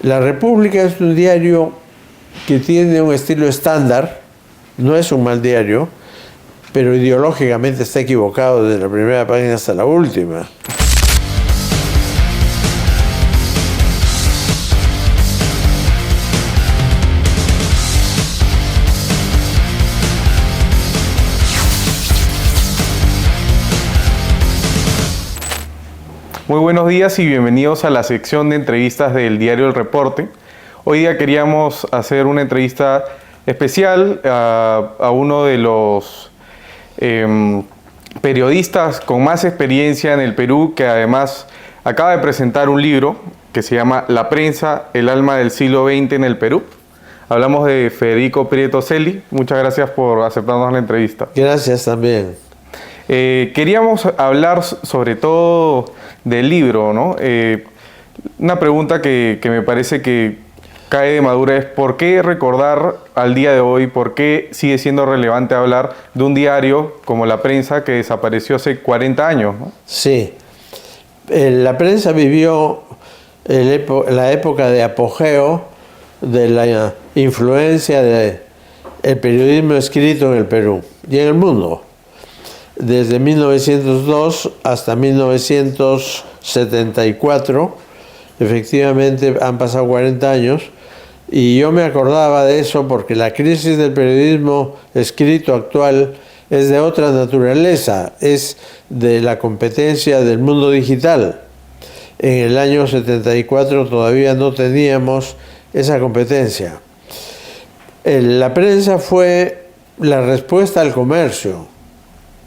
La República es un diario que tiene un estilo estándar, no es un mal diario, pero ideológicamente está equivocado desde la primera página hasta la última. Muy buenos días y bienvenidos a la sección de entrevistas del diario El Reporte. Hoy día queríamos hacer una entrevista especial a uno de los periodistas con más experiencia en el Perú, que además acaba de presentar un libro que se llama La prensa, el alma del siglo XX en el Perú. Hablamos de Federico Prieto Celi. Muchas gracias por aceptarnos la entrevista. Gracias también. Queríamos hablar sobre todo del libro, ¿no? Una pregunta que me parece que cae de madura es ¿por qué recordar al día de hoy, por qué sigue siendo relevante hablar de un diario como La Prensa que desapareció hace 40 años, ¿no? Sí, La Prensa vivió la época de apogeo de la influencia del periodismo escrito en el Perú y en el mundo. Desde 1902 hasta 1974, efectivamente han pasado 40 años, y yo me acordaba de eso porque la crisis del periodismo escrito actual es de otra naturaleza, es de la competencia del mundo digital. En el año 74 todavía no teníamos esa competencia. La Prensa fue la respuesta al comercio.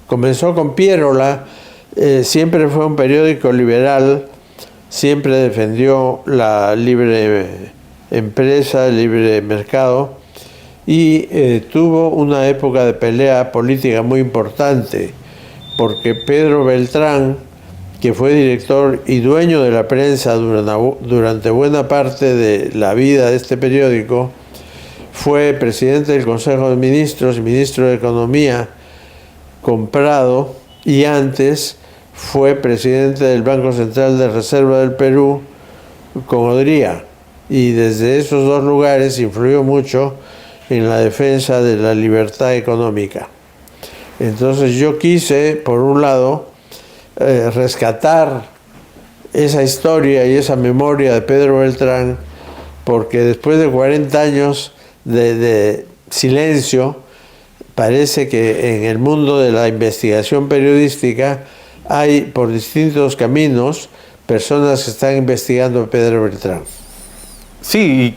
Comenzó con Piérola, siempre fue un periódico liberal, siempre defendió la libre empresa, el libre mercado, y tuvo una época de pelea política muy importante, porque Pedro Beltrán, que fue director y dueño de La Prensa durante buena parte de la vida de este periódico, fue presidente del Consejo de Ministros y ministro de Economía comprado, y antes fue presidente del Banco Central de Reserva del Perú con Odría, y desde esos dos lugares influyó mucho en la defensa de la libertad económica. Entonces yo quise, por un lado, rescatar esa historia y esa memoria de Pedro Beltrán, porque después de 40 años de silencio, parece que en el mundo de la investigación periodística hay, por distintos caminos, personas que están investigando a Pedro Beltrán. Sí,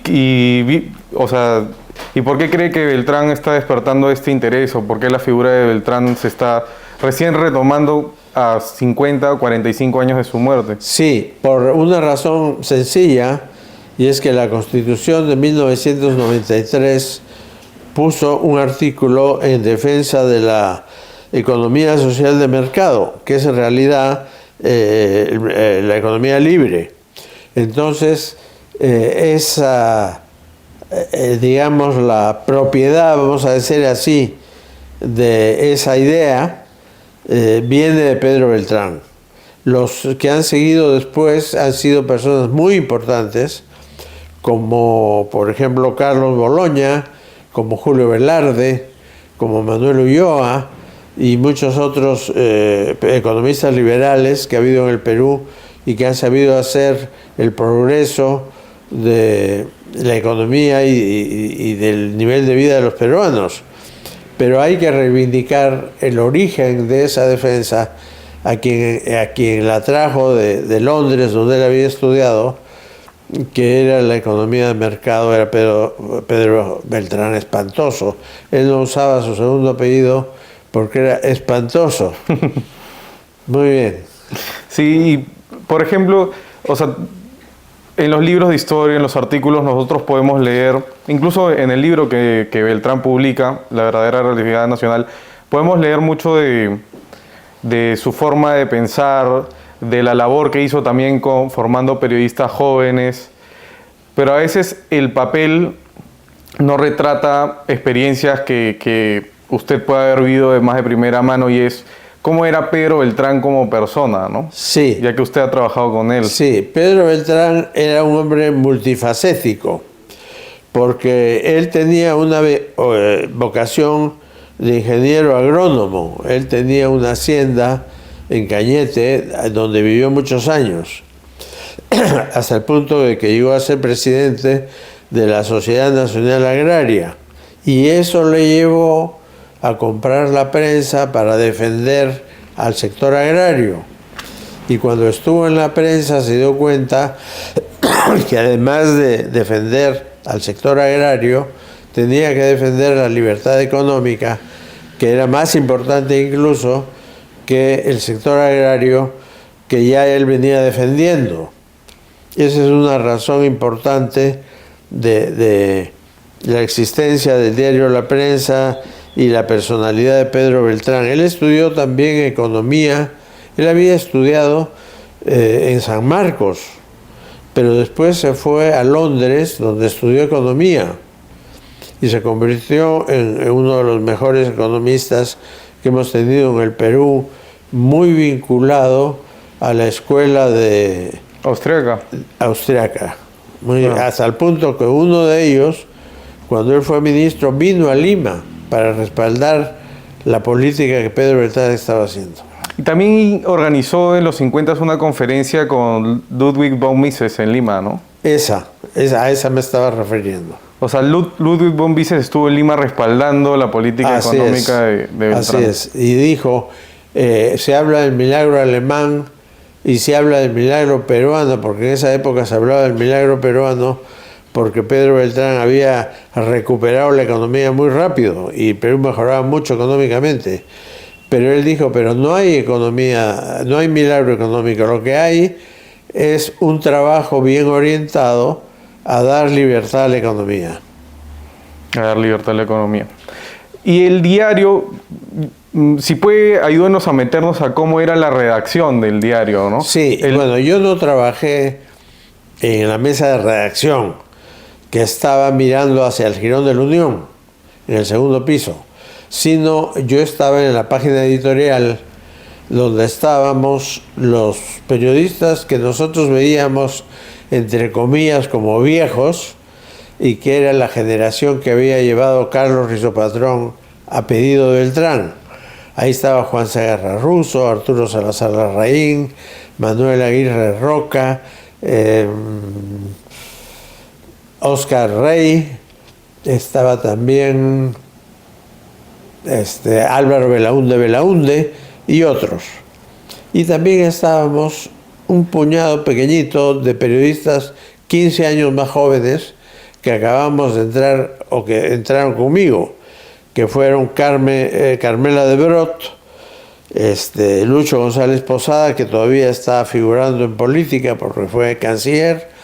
o sea, ¿y por qué cree que Beltrán está despertando este interés? ¿O por qué la figura de Beltrán se está recién retomando a 50 o 45 años de su muerte? Sí, por una razón sencilla, y es que la Constitución de 1993 puso un artículo en defensa de la economía social de mercado, que es en realidad la economía libre. Entonces, digamos, la propiedad, vamos a decir así, de esa idea viene de Pedro Beltrán. Los que han seguido después han sido personas muy importantes, como por ejemplo Carlos Boloña, como Julio Velarde, como Manuel Ulloa y muchos otros economistas liberales que ha habido en el Perú y que han sabido hacer el progreso de la economía y del nivel de vida de los peruanos. Pero hay que reivindicar el origen de esa defensa a quien la trajo de Londres, donde él había estudiado, que era la economía de mercado, era Pedro Beltrán Espantoso. Él no usaba su segundo apellido porque era espantoso. Muy bien. Sí, por ejemplo, o sea, en los libros de historia, en los artículos, nosotros podemos leer, incluso en el libro que Beltrán publica, La verdadera realidad nacional, podemos leer mucho de su forma de pensar, de la labor que hizo también formando periodistas jóvenes, pero a veces el papel no retrata experiencias que usted puede haber vivido de más de primera mano, y es cómo era Pedro Beltrán como persona, ¿no? Sí. Ya que usted ha trabajado con él. Sí, Pedro Beltrán era un hombre multifacético, porque él tenía una vocación de ingeniero agrónomo. Él tenía una hacienda en Cañete, donde vivió muchos años, hasta el punto de que llegó a ser presidente de la Sociedad Nacional Agraria. Y eso le llevó a comprar la prensa para defender al sector agrario. Y cuando estuvo en la prensa se dio cuenta que además de defender al sector agrario, tenía que defender la libertad económica, que era más importante incluso que el sector agrario que ya él venía defendiendo. Esa es una razón importante de la existencia del diario La Prensa y la personalidad de Pedro Beltrán. Él estudió también economía. Él había estudiado en San Marcos, pero después se fue a Londres, donde estudió economía, y se convirtió en uno de los mejores economistas que hemos tenido en el Perú, muy vinculado a la escuela de austriaca. Hasta el punto que uno de ellos, cuando él fue ministro, vino a Lima para respaldar la política que Pedro Beltrán estaba haciendo. Y también organizó en los 50 una conferencia con Ludwig von Mises en Lima, ¿no? A esa me estaba refiriendo. O sea, Ludwig von Mises estuvo en Lima respaldando la política económica de Beltrán. Así es. Y dijo, se habla del milagro alemán y se habla del milagro peruano, porque en esa época se hablaba del milagro peruano porque Pedro Beltrán había recuperado la economía muy rápido y Perú mejoraba mucho económicamente. Pero él dijo, pero no hay economía, no hay milagro económico, lo que hay es un trabajo bien orientado a dar libertad a la economía. A dar libertad a la economía. Y el diario, si puede, ayúdenos a meternos a cómo era la redacción del diario, ¿no? Sí, bueno, yo no trabajé en la mesa de redacción, que estaba mirando hacia el Jirón de la Unión, en el segundo piso, sino yo estaba en la página editorial donde estábamos los periodistas que nosotros veíamos, entre comillas, como viejos, y que era la generación que había llevado Carlos Rizopatrón a pedido de Beltrán. Ahí estaba Juan Segarra Russo, Arturo Salazar Larraín, Manuel Aguirre Roca, Oscar Rey, estaba también Álvaro Belaúnde y otros. Y también estábamos un puñado pequeñito de periodistas 15 años más jóvenes que acabamos de entrar o que entraron conmigo, que fueron Carmela de Brot, Lucho González Posada, que todavía está figurando en política porque fue canciller,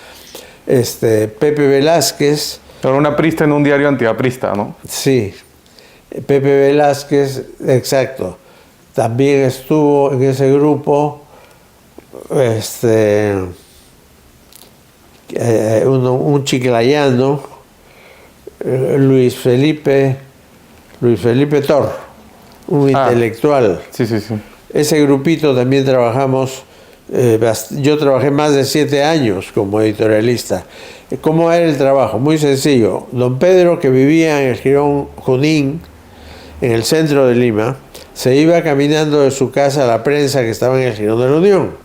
Pepe Velázquez. Pero un aprista en un diario antiaprista, ¿no? Sí, Pepe Velázquez, exacto. También estuvo en ese grupo un chiclayano, Luis Felipe Tor, un intelectual. Sí. Ese grupito también trabajamos, yo trabajé más de 7 años como editorialista. ¿Cómo era el trabajo? Muy sencillo. Don Pedro, que vivía en el Jirón Junín, en el centro de Lima, se iba caminando de su casa a la prensa que estaba en el Jirón de la Unión.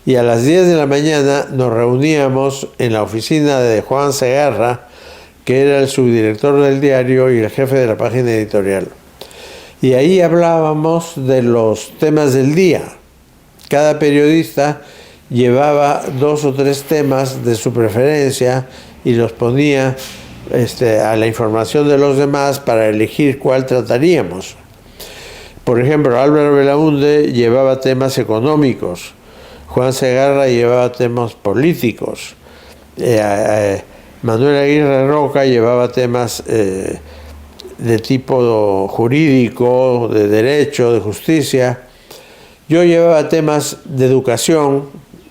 Y a las 10 de la mañana nos reuníamos en la oficina de Juan Segarra, que era el subdirector del diario y el jefe de la página editorial. Y ahí hablábamos de los temas del día. Cada periodista llevaba 2 o 3 temas de su preferencia y los ponía a la información de los demás para elegir cuál trataríamos. Por ejemplo, Álvaro Belaúnde llevaba temas económicos, Juan Segarra llevaba temas políticos, Manuel Aguirre Roca llevaba temas de tipo jurídico, de derecho, de justicia. Yo llevaba temas de educación,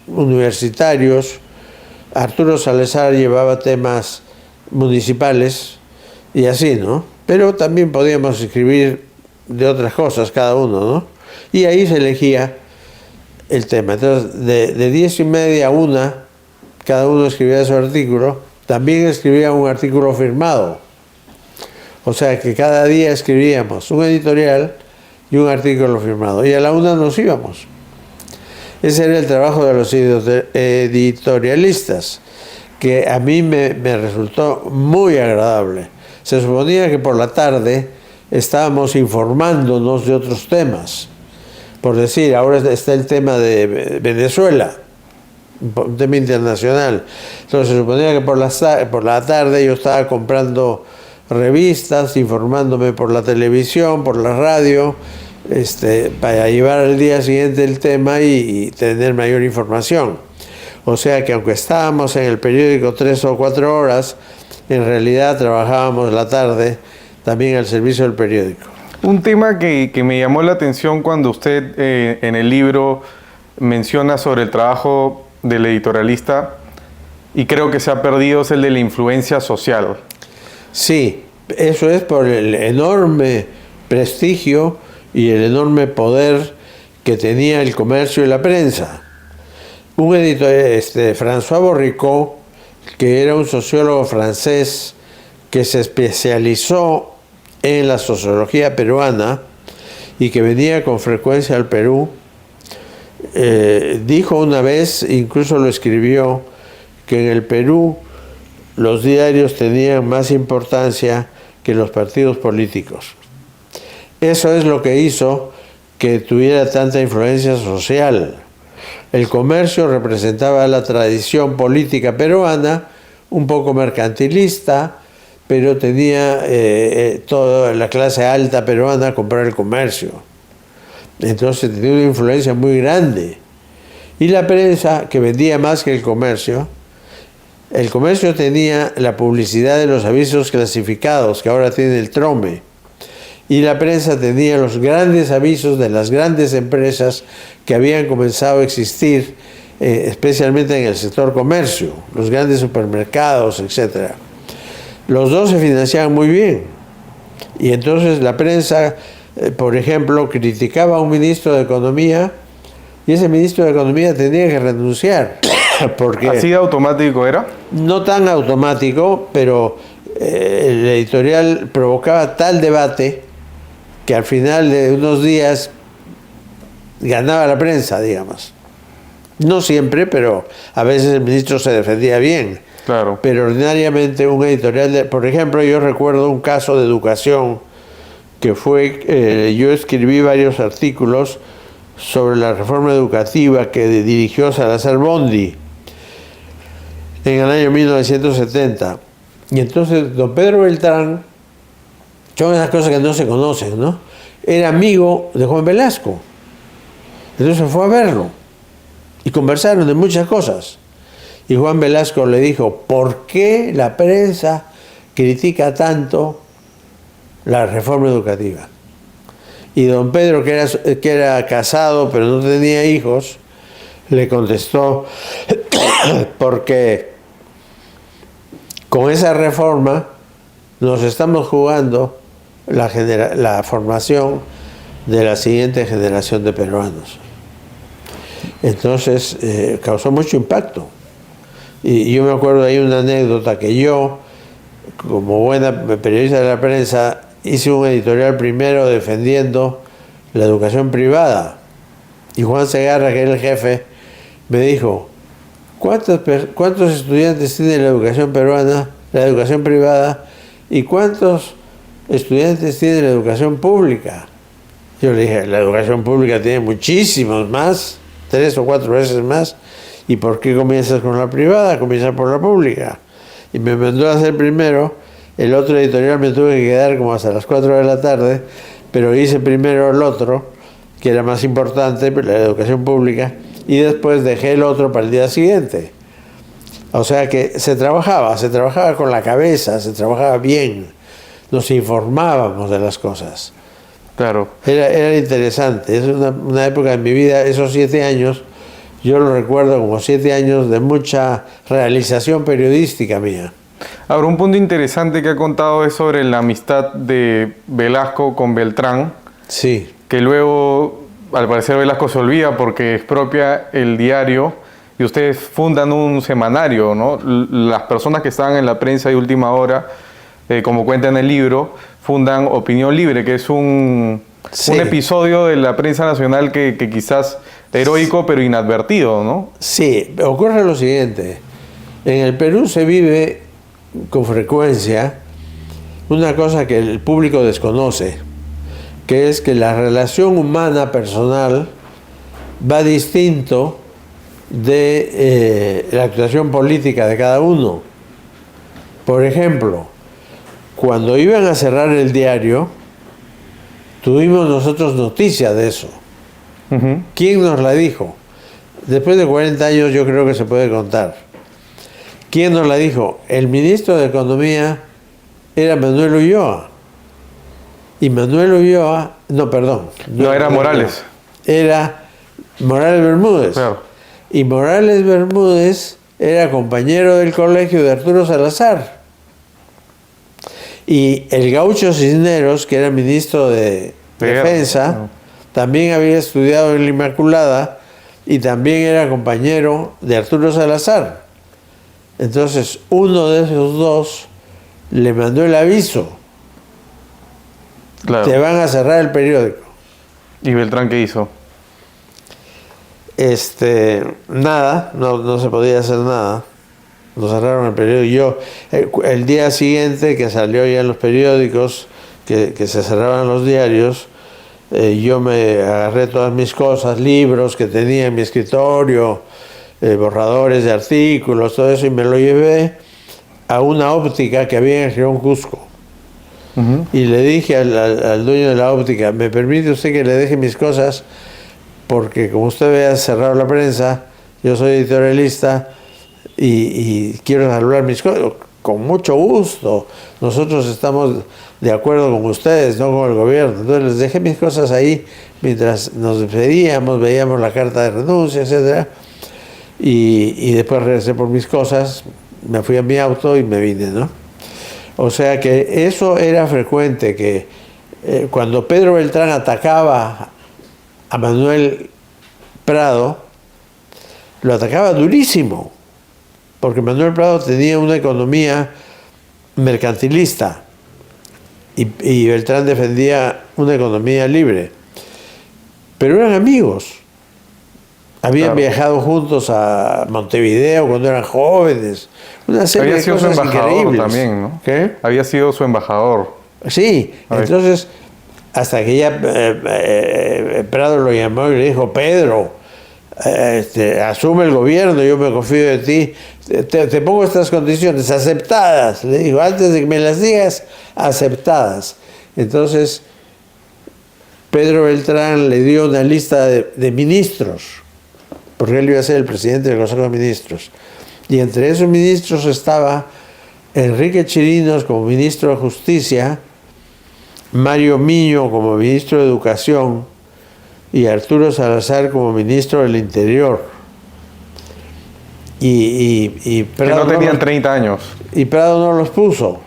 universitarios. Arturo Salazar llevaba temas municipales y así, ¿no? Pero también podíamos escribir de otras cosas cada uno, ¿no? y ahí se elegía el tema. Entonces, de 10:30 a 1, cada uno escribía su artículo. También escribía un artículo firmado. O sea que cada día escribíamos un editorial y un artículo firmado. Y a la 1 nos íbamos. Ese era el trabajo de los editorialistas, que a mí me resultó muy agradable. Se suponía que por la tarde estábamos informándonos de otros temas. Por decir, ahora está el tema de Venezuela, un tema internacional. Entonces se suponía que por la tarde yo estaba comprando revistas, informándome por la televisión, por la radio, para llevar al día siguiente el tema y tener mayor información. O sea que aunque estábamos en el periódico 3 o 4 horas, en realidad trabajábamos la tarde también al servicio del periódico. Un tema que me llamó la atención cuando usted en el libro menciona sobre el trabajo del editorialista, y creo que se ha perdido, es el de la influencia social. Sí, eso es por el enorme prestigio y el enorme poder que tenía el comercio y la prensa. Un editor, François Borricot, que era un sociólogo francés que se especializó en la sociología peruana y que venía con frecuencia al Perú, dijo una vez, incluso lo escribió, que en el Perú los diarios tenían más importancia que los partidos políticos. Eso es lo que hizo que tuviera tanta influencia social. El comercio representaba la tradición política peruana, un poco mercantilista, pero tenía toda la clase alta peruana a comprar el comercio. Entonces tenía una influencia muy grande. Y la prensa, que vendía más que el comercio tenía la publicidad de los avisos clasificados, que ahora tiene el Trome. Y la prensa tenía los grandes avisos de las grandes empresas que habían comenzado a existir, especialmente en el sector comercio, los grandes supermercados, etc. Los dos se financiaban muy bien. Y entonces la prensa, por ejemplo, criticaba a un ministro de Economía y ese ministro de Economía tenía que renunciar. Porque ¿Así de automático era? No tan automático, pero el editorial provocaba tal debate que al final de unos días ganaba la prensa, digamos. No siempre, pero a veces el ministro se defendía bien. Claro. Pero ordinariamente un editorial, por ejemplo, yo recuerdo un caso de educación que fue, yo escribí varios artículos sobre la reforma educativa que dirigió Salazar Bondi en el año 1970. Y entonces don Pedro Beltrán, son esas cosas que no se conocen, ¿no? Era amigo de Juan Velasco. Entonces fue a verlo y conversaron de muchas cosas. Y Juan Velasco le dijo, ¿por qué la prensa critica tanto la reforma educativa? Y don Pedro, que era casado pero no tenía hijos, le contestó, porque con esa reforma nos estamos jugando la formación de la siguiente generación de peruanos. Entonces causó mucho impacto. Y yo me acuerdo de ahí una anécdota que yo, como buena periodista de la prensa, hice un editorial primero defendiendo la educación privada. Y Juan Segarra, que era el jefe, me dijo, ¿cuántos estudiantes tiene la educación peruana, la educación privada, y cuántos estudiantes tiene la educación pública? Yo le dije, la educación pública tiene muchísimos más, 3 o 4 veces más. ¿Y por qué comienzas con la privada? Comienza por la pública. Y me mandó a hacer primero, el otro editorial me tuve que quedar como hasta las 4 de la tarde, pero hice primero el otro, que era más importante, la educación pública, y después dejé el otro para el día siguiente. O sea que se trabajaba con la cabeza, se trabajaba bien, nos informábamos de las cosas. Claro. Era interesante, es una época en mi vida, esos 7 años, yo lo recuerdo como 7 años de mucha realización periodística mía. Ahora, un punto interesante que ha contado es sobre la amistad de Velasco con Beltrán. Sí. Que luego, al parecer Velasco se olvida porque expropia el diario y ustedes fundan un semanario, ¿no? Las personas que estaban en la prensa de última hora, como cuenta en el libro, fundan Opinión Libre, que es un episodio de la prensa nacional que quizás heroico pero inadvertido, ¿no? Sí, ocurre lo siguiente. En el Perú se vive con frecuencia una cosa que el público desconoce, que es que la relación humana personal va distinto de la actuación política de cada uno. Por ejemplo, cuando iban a cerrar el diario, tuvimos nosotros noticia de eso. ¿Quién nos la dijo? Después de 40 años yo creo que se puede contar. ¿Quién nos la dijo? El ministro de Economía era Manuel Ulloa. Y Manuel Ulloa, no, perdón. No era Morales. Era Morales Bermúdez. Claro. Y Morales Bermúdez era compañero del colegio de Arturo Salazar. Y el Gaucho Cisneros, que era ministro de Defensa, también había estudiado en la Inmaculada y también era compañero de Arturo Salazar. Entonces, uno de esos dos le mandó el aviso. Claro. Te van a cerrar el periódico. ¿Y Beltrán qué hizo? Nada, no se podía hacer nada. Nos cerraron el periódico. El día siguiente que salió ya en los periódicos que se cerraban los diarios, yo me agarré todas mis cosas, libros que tenía en mi escritorio, borradores de artículos, todo eso, y me lo llevé a una óptica que había en Girón Cusco. Y le dije al dueño de la óptica, ¿me permite usted que le deje mis cosas? Porque como usted ve, ha cerrado la prensa, yo soy editorialista y quiero salvar mis cosas. Con mucho gusto, nosotros estamos de acuerdo con ustedes, no con el gobierno. Entonces les dejé mis cosas ahí mientras nos despedíamos, veíamos la carta de renuncia, etc. Y después regresé por mis cosas, me fui a mi auto y me vine, ¿no? O sea que eso era frecuente, que cuando Pedro Beltrán atacaba a Manuel Prado, lo atacaba durísimo, porque Manuel Prado tenía una economía mercantilista y Beltrán defendía una economía libre. Pero eran amigos. Habían viajado juntos a Montevideo cuando eran jóvenes. Una serie de cosas increíbles. También, ¿no? ¿Qué? Había sido su embajador. Sí, entonces hasta que ya Prado lo llamó y le dijo, Pedro, asume el gobierno, yo me confío de ti, te pongo estas condiciones aceptadas, le dijo, antes de que me las digas, aceptadas. Entonces Pedro Beltrán le dio una lista de ministros, porque él iba a ser el presidente del Consejo de Ministros, y entre esos ministros estaba Enrique Chirinos como ministro de Justicia, Mario Miño como ministro de Educación y Arturo Salazar como ministro del Interior. Y Prado que no tenían 30 años. Y Prado no los puso.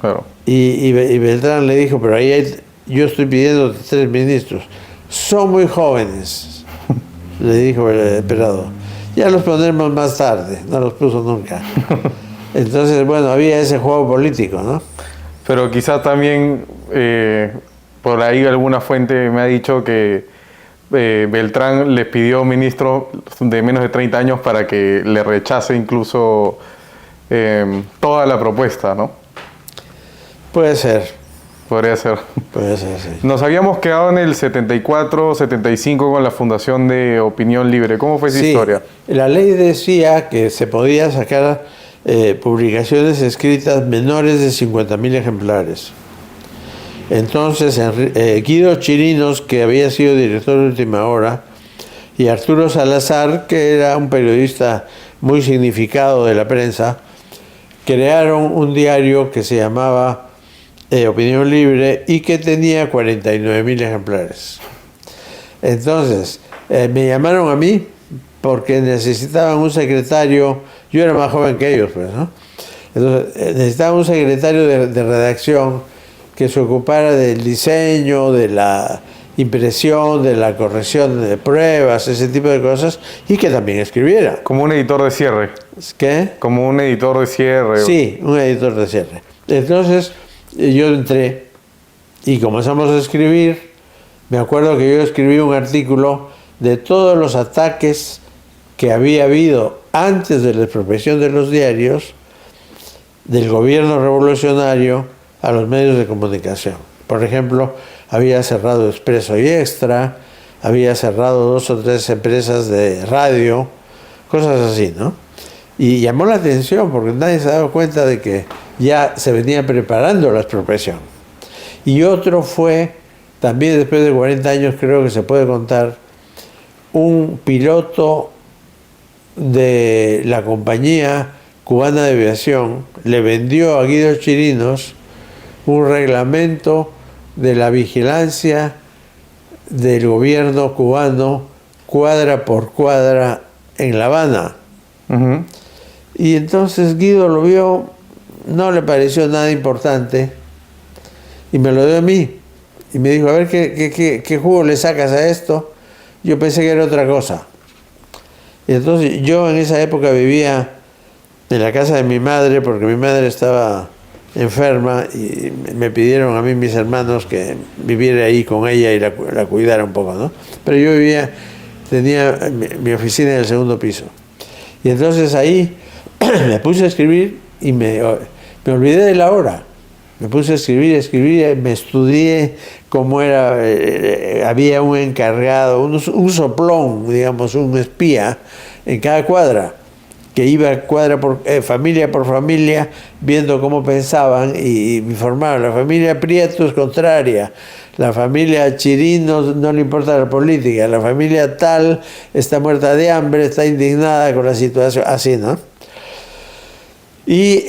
Claro. Y Beltrán le dijo, pero ahí yo estoy pidiendo 3 ministros. Son muy jóvenes, le dijo Prado. Ya los pondremos más tarde, no los puso nunca. Entonces, bueno, había ese juego político, ¿no? Pero quizás también, por ahí alguna fuente me ha dicho que Beltrán les pidió ministros de menos de 30 años para que le rechace incluso toda la propuesta, ¿no? Puede ser. Podría ser. Puede ser, sí. Nos habíamos quedado en el 74, 75 con la fundación de Opinión Libre. ¿Cómo fue esa historia? La ley decía que se podía sacar publicaciones escritas menores de 50.000 ejemplares. Entonces Guido Chirinos, que había sido director de Última Hora, y Arturo Salazar, que era un periodista muy significado de la prensa, crearon un diario que se llamaba Opinión Libre y que tenía 49.000 ejemplares. Entonces me llamaron a mí porque necesitaban un secretario. Yo era más joven que ellos, pues, ¿no? Entonces necesitaban un secretario de redacción que se ocupara del diseño, de la impresión, de la corrección de pruebas, ese tipo de cosas, y que también escribiera. Como un editor de cierre. ¿Qué? Como un editor de cierre. Sí, un editor de cierre. Entonces yo entré y comenzamos a escribir. Me acuerdo que yo escribí un artículo de todos los ataques que había habido antes de la expropiación de los diarios del gobierno revolucionario a los medios de comunicación. Por ejemplo, había cerrado Expreso y Extra, había cerrado 2 o 3 empresas de radio, cosas así, ¿no? Y llamó la atención porque nadie se daba cuenta de que ya se venía preparando la expropiación. Y otro fue, también después de 40 años creo que se puede contar, un piloto de la compañía cubana de aviación le vendió a Guido Chirinos un reglamento de la vigilancia del gobierno cubano cuadra por cuadra en La Habana. Ujú. Y entonces Guido lo vio, no le pareció nada importante y me lo dio a mí. Y me dijo, a ver, ¿qué jugo le sacas a esto? Yo pensé que era otra cosa. Y entonces yo en esa época vivía en la casa de mi madre porque mi madre estaba enferma y me pidieron a mí mis hermanos que viviera ahí con ella y la cuidara un poco, ¿no? Pero yo vivía, tenía mi oficina en el segundo piso. Y entonces ahí me puse a escribir y me olvidé de la hora. Me puse a escribir, me estudié cómo era, había un encargado, un soplón, digamos, un espía en cada cuadra, que iba cuadra familia por familia, viendo cómo pensaban y informaban. La familia Prieto es contraria, la familia Chirino no le importa la política, la familia tal está muerta de hambre, está indignada con la situación, así, ¿no? Y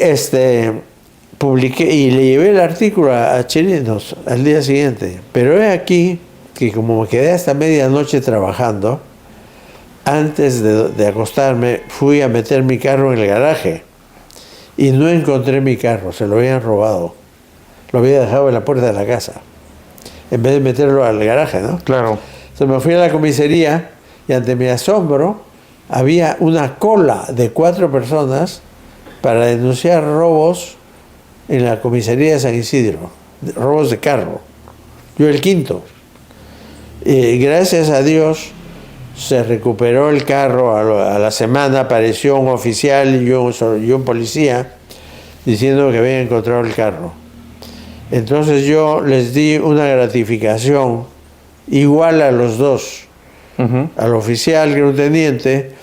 publiqué y le llevé el artículo a Chirinos al día siguiente. Pero he aquí que como me quedé hasta medianoche trabajando, antes de acostarme fui a meter mi carro en el garaje y no encontré mi carro, se lo habían robado. Lo había dejado en la puerta de la casa, en vez de meterlo al garaje, ¿no? Claro. Entonces me fui a la comisaría y ante mi asombro había una cola de 4 personas para denunciar robos en la comisaría de San Isidro, robos de carro. Yo el quinto. Gracias a Dios se recuperó el carro, a la semana apareció un oficial y un policía diciendo que habían encontrado el carro. Entonces yo les di una gratificación igual a los dos, al oficial que era un teniente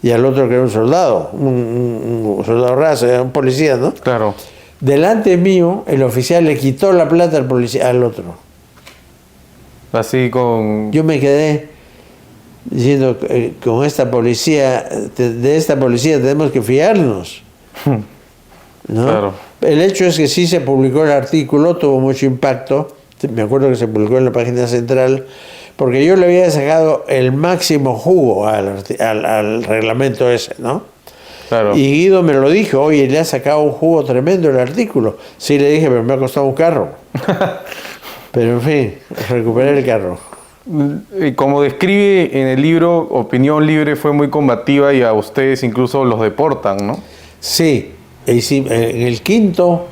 y al otro que era un soldado, un soldado raso, un policía, ¿no? Claro. Delante mío, el oficial le quitó la plata al policía, al otro. Así con... Yo me quedé diciendo, con esta policía, de esta policía tenemos que fiarnos, ¿no? Claro. El hecho es que sí se publicó el artículo, tuvo mucho impacto, me acuerdo que se publicó en la página central, porque yo le había sacado el máximo jugo al reglamento ese, ¿no? Claro. Y Guido me lo dijo, oye, le ha sacado un jugo tremendo el artículo. Sí, le dije, pero me ha costado un carro. Pero en fin, recuperé el carro. Y como describe en el libro, Opinión Libre fue muy combativa y a ustedes incluso los deportan, ¿no? Sí, en el quinto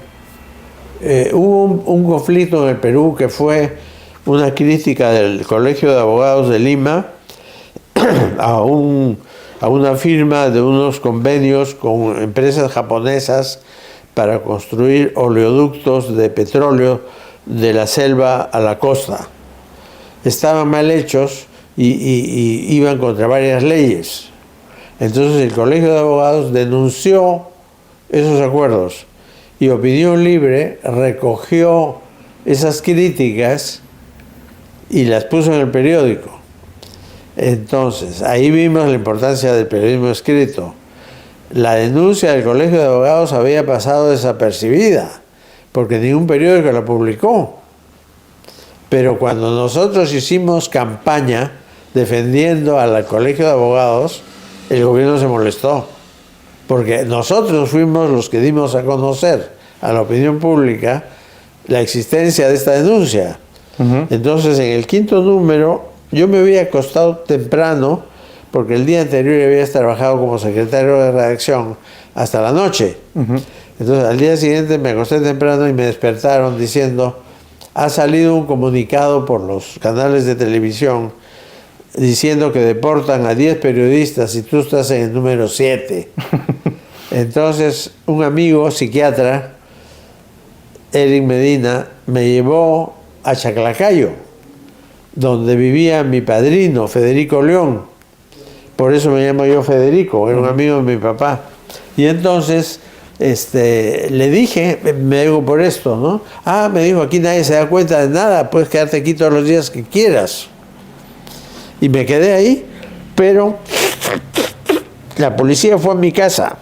hubo un conflicto en el Perú que fue una crítica del Colegio de Abogados de Lima a una firma de unos convenios con empresas japonesas para construir oleoductos de petróleo de la selva a la costa. Estaban mal hechos y iban contra varias leyes. Entonces el Colegio de Abogados denunció esos acuerdos y Opinión Libre recogió esas críticas y las puso en el periódico. Entonces, ahí vimos la importancia del periodismo escrito. La denuncia del Colegio de Abogados había pasado desapercibida, porque ningún periódico la publicó. Pero cuando nosotros hicimos campaña defendiendo al Colegio de Abogados, el gobierno se molestó, porque nosotros fuimos los que dimos a conocer a la opinión pública la existencia de esta denuncia. Entonces, en el quinto número, yo me había acostado temprano, porque el día anterior había trabajado como secretario de redacción hasta la noche. Entonces, al día siguiente me acosté temprano y me despertaron diciendo: ha salido un comunicado por los canales de televisión diciendo que deportan a 10 periodistas y tú estás en el número 7. Entonces, un amigo psiquiatra, Eric Medina, me llevó a Chaclacayo, donde vivía mi padrino, Federico León. Por eso me llamo yo Federico, era un amigo de mi papá. Y entonces le dije, me digo por esto, ¿no? Me dijo, aquí nadie se da cuenta de nada, puedes quedarte aquí todos los días que quieras. Y me quedé ahí, pero la policía fue a mi casa.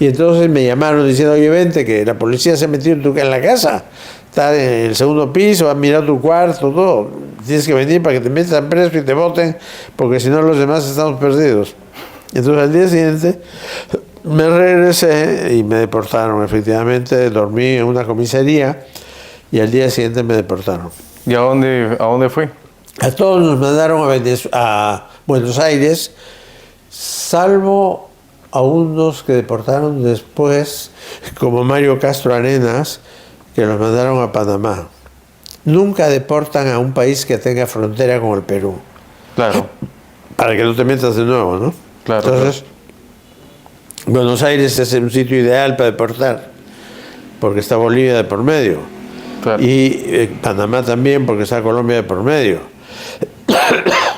Y entonces me llamaron diciendo: oye, vente, que la policía se ha metido en la casa. Está en el segundo piso, han mirado tu cuarto, todo. Tienes que venir para que te metan preso y te voten, porque si no los demás estamos perdidos. Entonces al día siguiente me regresé y me deportaron, efectivamente. Dormí en una comisaría y al día siguiente me deportaron. ¿Y a dónde fue? A todos nos mandaron a Buenos Aires, salvo a unos que deportaron después, como Mario Castro Arenas, que los mandaron a Panamá. Nunca deportan a un país que tenga frontera con el Perú. Claro. Para que no te metas de nuevo, ¿no? Claro. Entonces, Buenos Aires es un sitio ideal para deportar, porque está Bolivia de por medio. Claro. Y Panamá también, porque está Colombia de por medio.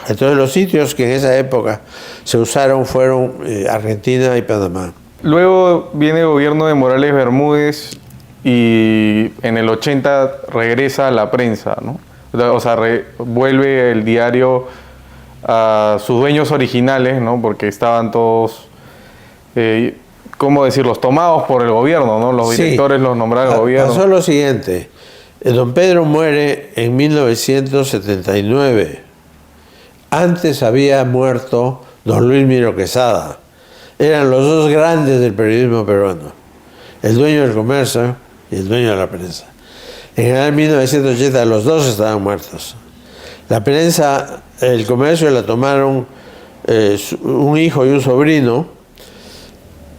Entonces los sitios que en esa época se usaron fueron Argentina y Panamá. Luego viene el gobierno de Morales Bermúdez y en el 80 regresa a la prensa, ¿no? O sea, vuelve el diario a sus dueños originales, ¿no? Porque estaban todos, ¿cómo decirlos?, tomados por el gobierno, ¿no? Los directores los nombraba el gobierno. Pasó lo siguiente: don Pedro muere en 1979. Antes había muerto don Luis Miro Quesada. Eran los dos grandes del periodismo peruano, el dueño del Comercio y el dueño de la prensa. En general, en 1980 los dos estaban muertos. La prensa, el Comercio la tomaron un hijo y un sobrino,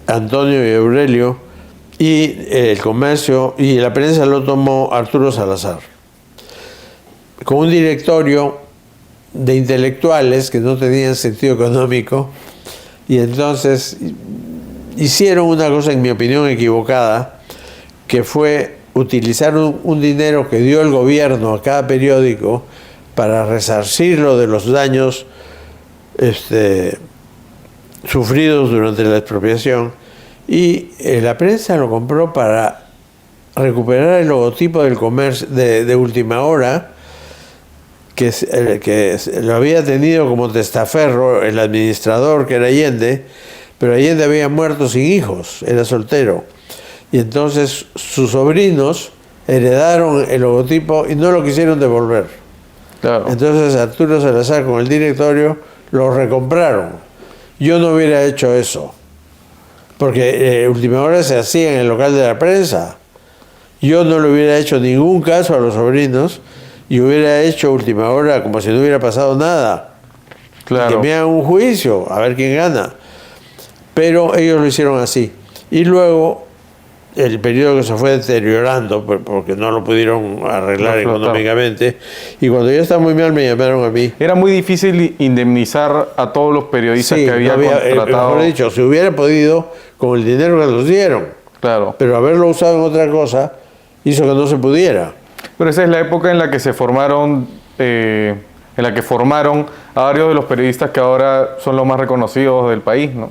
Antonio y Aurelio, y el Comercio y la prensa lo tomó Arturo Salazar, con un directorio de intelectuales que no tenían sentido económico, y entonces hicieron una cosa, en mi opinión, equivocada, que fue utilizar un dinero que dio el gobierno a cada periódico para resarcirlo de los daños sufridos durante la expropiación, y la prensa lo compró para recuperar el logotipo del Comercio de Última Hora, que lo había tenido como testaferro el administrador, que era Allende, pero Allende había muerto sin hijos, era soltero. Y entonces sus sobrinos heredaron el logotipo y no lo quisieron devolver. Claro. Entonces Arturo Salazar con el directorio lo recompraron. Yo no hubiera hecho eso, porque Última Hora se hacía en el local de la prensa. Yo no le hubiera hecho ningún caso a los sobrinos y hubiera hecho Última Hora como si no hubiera pasado nada. Claro. Que me hagan un juicio, a ver quién gana. Pero ellos lo hicieron así. Y luego el periódico se fue deteriorando porque no lo pudieron arreglar económicamente. Y cuando ya estaba muy mal me llamaron a mí. Era muy difícil indemnizar a todos los periodistas que había contratado. Mejor dicho, si hubiera podido, con el dinero que nos dieron. Claro. Pero haberlo usado en otra cosa hizo que no se pudiera. Pero esa es la época en la que se formaron, a varios de los periodistas que ahora son los más reconocidos del país, ¿no?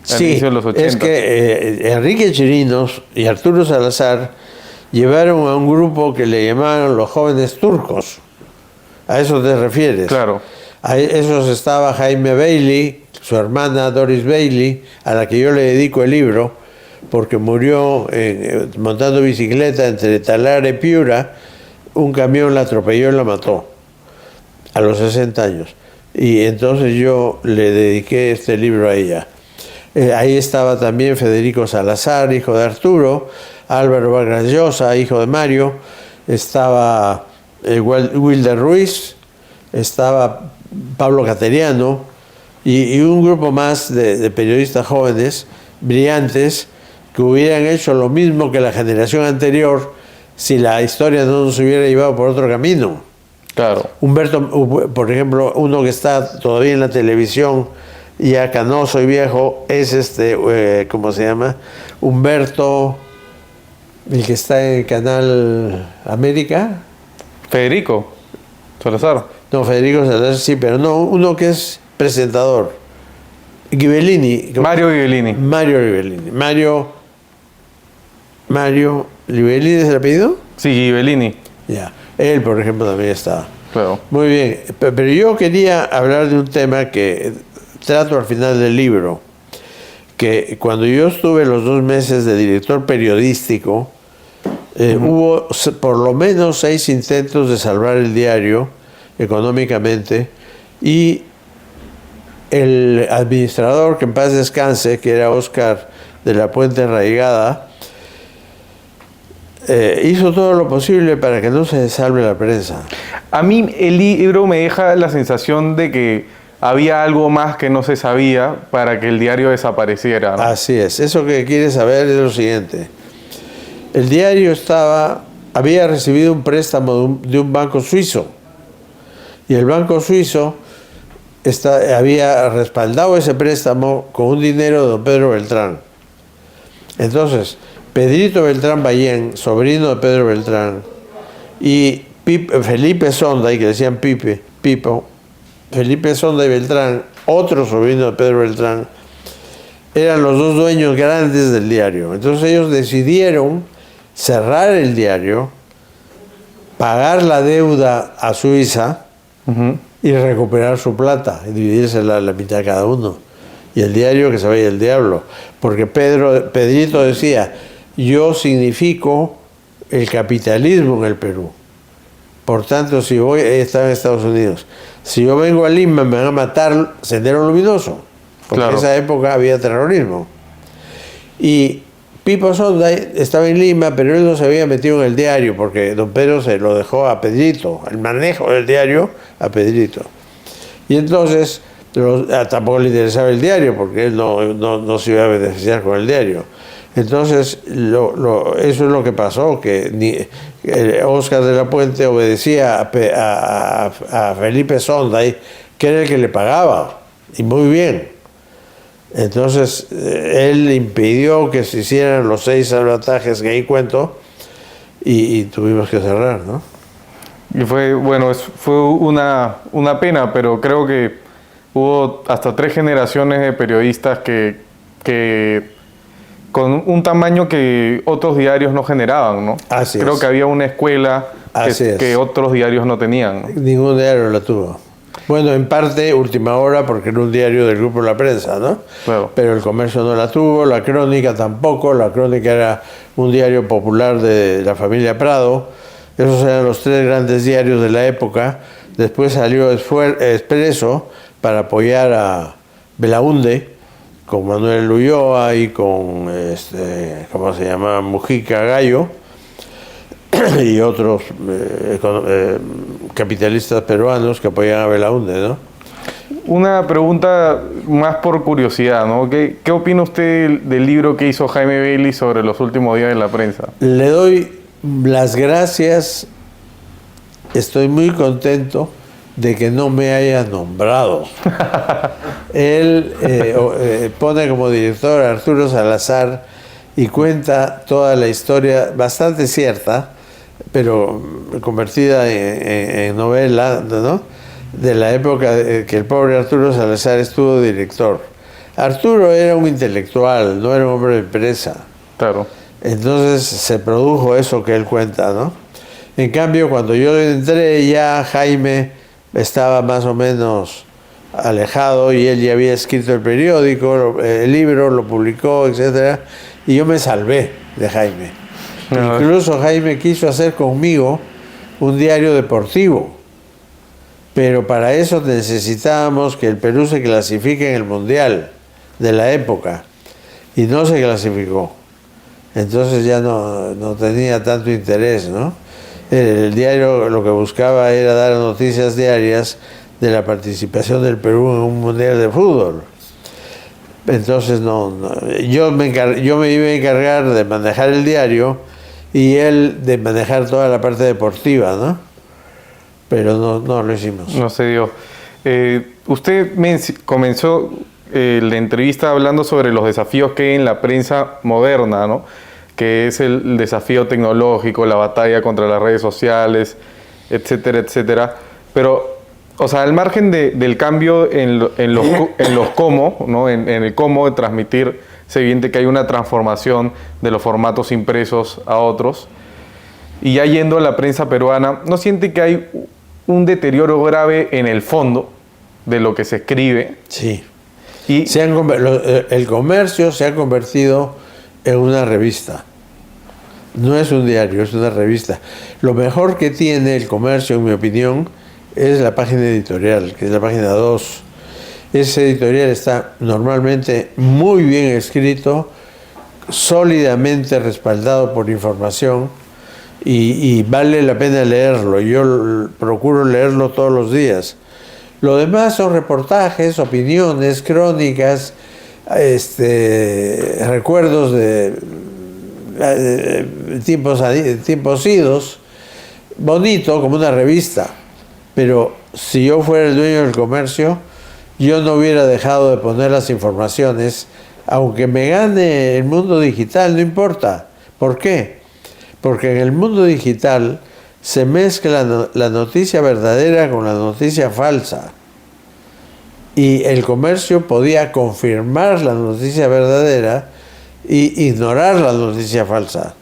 Sí, es que Enrique Chirinos y Arturo Salazar llevaron a un grupo que le llamaban los jóvenes turcos. ¿A eso te refieres? Claro. A esos estaba Jaime Bailey, su hermana Doris Bailey, a la que yo le dedico el libro, porque murió montando bicicleta entre Talara y Piura. Un camión la atropelló y la mató a los 60 años. Y entonces yo le dediqué este libro a ella. Ahí estaba también Federico Salazar, hijo de Arturo, Álvaro Vargas Llosa, hijo de Mario, estaba Wilder Ruiz, estaba Pablo Cateriano y un grupo más de periodistas jóvenes, brillantes, que hubieran hecho lo mismo que la generación anterior si la historia no nos hubiera llevado por otro camino. Claro. Humberto, por ejemplo, uno que está todavía en la televisión, ya canoso y viejo, es ¿cómo se llama? Humberto, el que está en el Canal América. Federico Salazar. No, Federico Salazar sí, pero no, uno que es presentador. Ghibellini. Mario Ghibellini. Mario Ghibellini es el apellido. Sí, Ghibellini. Ya. Él, por ejemplo, también estaba. Claro. Muy bien, pero yo quería hablar de un tema que trato al final del libro, que cuando yo estuve los 2 meses de director periodístico, hubo por lo menos 6 intentos de salvar el diario económicamente, y el administrador, que en paz descanse, que era Óscar de la Puente Arraigada, hizo todo lo posible para que no se salve la prensa. A mí el libro me deja la sensación de que había algo más que no se sabía para que el diario desapareciera, ¿no? Así es. Eso que quieres saber es lo siguiente. El diario había recibido un préstamo de un banco suizo, y el banco suizo había respaldado ese préstamo con un dinero de don Pedro Beltrán. Entonces, Pedrito Beltrán Ballén, sobrino de Pedro Beltrán, y Felipe Sonda, y que decían Pipo, Felipe Sonda y Beltrán, otro sobrino de Pedro Beltrán, eran los 2 dueños grandes del diario. Entonces ellos decidieron cerrar el diario, pagar la deuda a Suiza y recuperar su plata, y dividirse la mitad cada uno. Y el diario que se vaya el diablo. Porque Pedrito decía: yo significo el capitalismo en el Perú. Por tanto, si estaba en Estados Unidos, si yo vengo a Lima me van a matar Sendero Luminoso, porque en esa época había terrorismo. Y Pipo Sonda estaba en Lima, pero él no se había metido en el diario, porque don Pedro se lo dejó a Pedrito, el manejo del diario a Pedrito. Y entonces tampoco le interesaba el diario, porque él no se iba a beneficiar con el diario. Entonces, eso es lo que pasó, que Óscar de la Puente obedecía a Felipe Sonda, que era el que le pagaba, y muy bien. Entonces, él impidió que se hicieran los 6 salvatajes que ahí cuento, y tuvimos que cerrar, ¿no? Y fue una pena, pero creo que hubo hasta 3 generaciones de periodistas que con un tamaño que otros diarios no generaban, ¿no? Creo que había una escuela que otros diarios no tenían, ¿no? Ningún diario la tuvo. Bueno, en parte Última Hora, porque era un diario del Grupo La Prensa, ¿no? Claro. Pero El Comercio no la tuvo, La Crónica tampoco. La Crónica era un diario popular de la familia Prado. Esos eran los 3 grandes diarios de la época. Después salió Expreso para apoyar a Belaúnde, con Manuel Ulloa y con, ¿cómo se llama? Mujica Gallo, y otros capitalistas peruanos que apoyaban a Belaúnde, ¿no? Una pregunta más por curiosidad, ¿no? ¿Qué opina usted del libro que hizo Jaime Bailey sobre los últimos días de la prensa? Le doy las gracias, estoy muy contento de que no me haya nombrado. Él pone como director a Arturo Salazar y cuenta toda la historia, bastante cierta, pero convertida en novela, ¿no?, de la época que el pobre Arturo Salazar estuvo director. Arturo era un intelectual, no era un hombre de empresa. Claro. Entonces se produjo eso que él cuenta, ¿no? En cambio, cuando yo entré, ya Jaime estaba más o menos alejado y él ya había escrito el periódico, el libro, lo publicó, etc. Y yo me salvé de Jaime. Incluso Jaime quiso hacer conmigo un diario deportivo, pero para eso necesitábamos que el Perú se clasifique en el Mundial de la época, y no se clasificó. Entonces ya no tenía tanto interés, ¿no? El diario lo que buscaba era dar noticias diarias de la participación del Perú en un mundial de fútbol. Entonces yo me iba a encargar de manejar el diario y él de manejar toda la parte deportiva, ¿no? Pero no lo hicimos. No se dio. Usted comenzó la entrevista hablando sobre los desafíos que hay en la prensa moderna, ¿no? Que es el desafío tecnológico, la batalla contra las redes sociales, etcétera, etcétera. Pero, o sea, al margen del cambio en los cómo, ¿no? En el cómo de transmitir, es evidente que hay una transformación de los formatos impresos a otros. Y ya yendo a la prensa peruana, ¿no siente que hay un deterioro grave en el fondo de lo que se escribe? Sí. Y El comercio se ha convertido en una revista. No es un diario, es una revista. Lo mejor que tiene el comercio, en mi opinión, es la página editorial, que es la página 2. Ese editorial está normalmente muy bien escrito, sólidamente respaldado por información y vale la pena leerlo. Yo procuro leerlo todos los días. Lo demás son reportajes, opiniones, crónicas, recuerdos de tiempos idos, bonito como una revista. Pero si yo fuera el dueño del comercio, yo no hubiera dejado de poner las informaciones, aunque me gane el mundo digital, no importa. ¿Por qué? Porque en el mundo digital se mezcla la noticia verdadera con la noticia falsa. Y el comercio podía confirmar la noticia verdadera y ignorar la noticia falsa.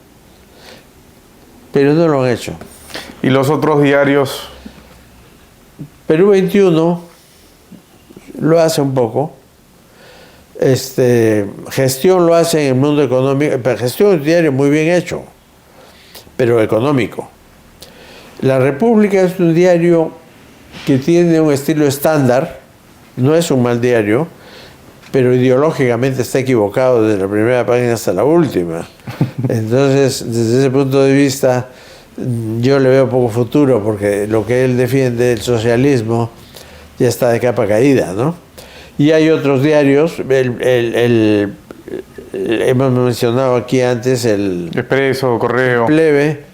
Pero no lo han hecho. ¿Y los otros diarios? Perú 21 lo hace un poco. Gestión lo hace en el mundo económico. Gestión es un diario muy bien hecho, pero económico. La República es un diario que tiene un estilo estándar, no es un mal diario, pero ideológicamente está equivocado desde la primera página hasta la última. Entonces, desde ese punto de vista, yo le veo poco futuro, porque lo que él defiende, el socialismo, ya está de capa caída, ¿no? Y hay otros diarios, hemos mencionado aquí antes el Expreso, Correo. Plebe,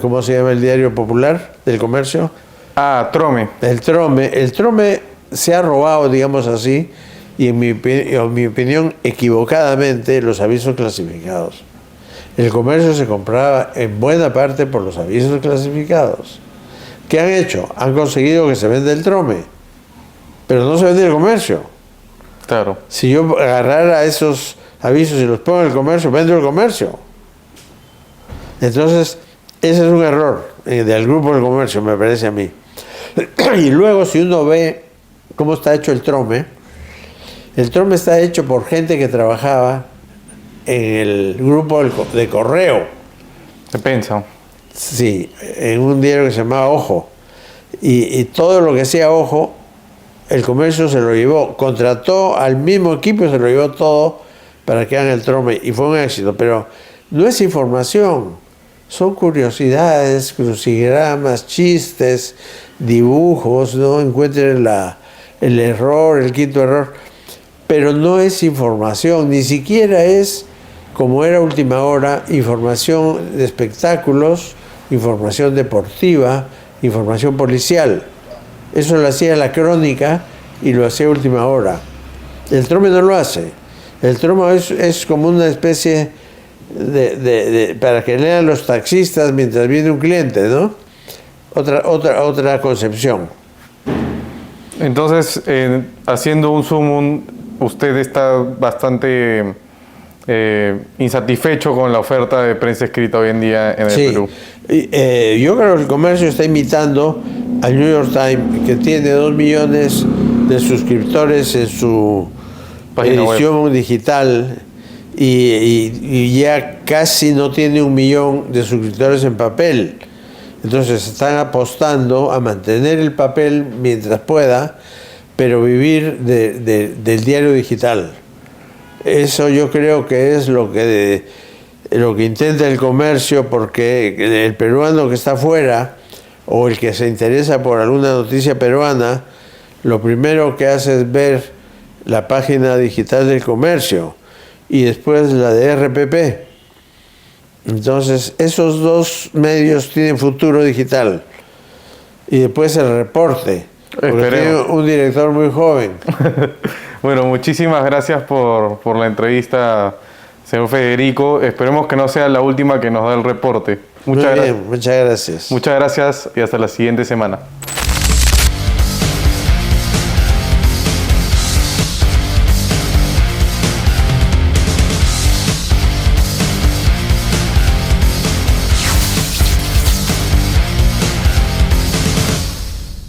¿cómo se llama el diario popular del comercio? Ah, Trome. El Trome se ha robado, digamos así, y en mi opinión, equivocadamente, los avisos clasificados. El comercio se compraba en buena parte por los avisos clasificados. ¿Qué han hecho? Han conseguido que se venda el Trome, pero no se vende el comercio. Claro. Si yo agarrara esos avisos y los pongo en el comercio, vendo el comercio. Entonces, ese es un error del grupo del comercio, me parece a mí. Y luego, si uno ve cómo está hecho el Trome está hecho por gente que trabajaba en el grupo de Correo. ¿Qué piensa? Sí, en un diario que se llamaba Ojo. Y todo lo que hacía Ojo, el comercio se lo llevó, contrató al mismo equipo y se lo llevó todo para que hagan el Trome. Y fue un éxito, pero no es información, son curiosidades, crucigramas, chistes, dibujos, ¿no? Encuentren el error, el quinto error. Pero no es información, ni siquiera es, como era Última Hora, información de espectáculos, información deportiva, información policial. Eso lo hacía La Crónica y lo hacía Última Hora. El Trome no lo hace. El Trome es como una especie para que lean los taxistas mientras viene un cliente, ¿no? Otra concepción. Entonces, haciendo un zoom, usted está bastante insatisfecho con la oferta de prensa escrita hoy en día en el Perú. Yo creo que el comercio está imitando al New York Times, que tiene 2 millones de suscriptores en su edición web digital y ya casi no tiene 1 millón de suscriptores en papel. Entonces están apostando a mantener el papel mientras pueda, pero vivir del diario digital. Eso yo creo que es lo que lo que intenta el comercio, porque el peruano que está afuera o el que se interesa por alguna noticia peruana, lo primero que hace es ver la página digital del comercio y después la de RPP. Entonces, esos dos medios tienen futuro digital. Y después el reporte, porque tiene un director muy joven. Bueno, muchísimas gracias por la entrevista, señor Federico. Esperemos que no sea la última que nos da el reporte. Muchas gracias. Muchas gracias y hasta la siguiente semana.